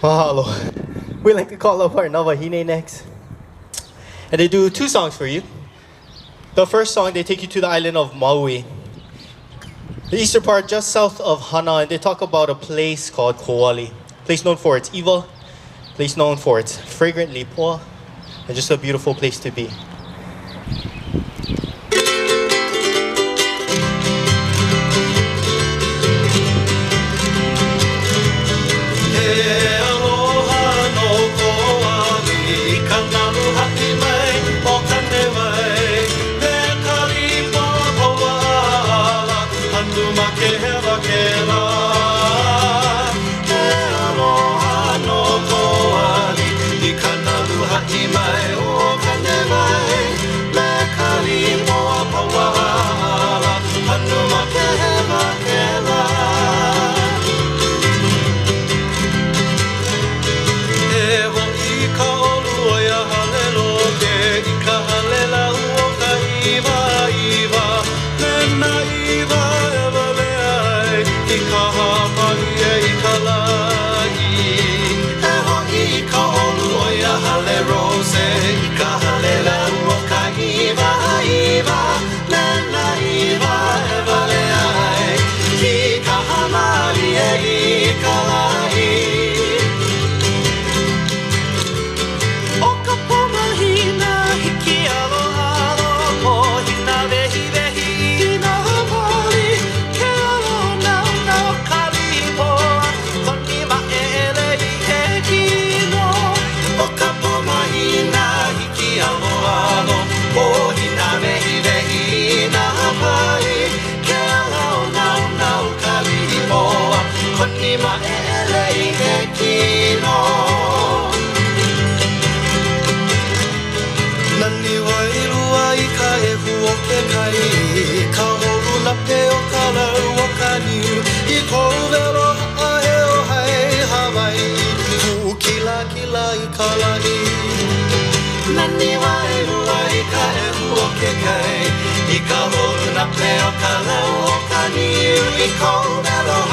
Mahalo. We like to call up our Navahine next. And they do 2 songs for you. The first song, they take you to the island of Maui, the eastern part just south of Hana, and they talk about a place called Koali. Place known for its evil, place known for its fragrantly pua, and just a beautiful place to be. I ka holu na peo ka lau o ka niu I kou melo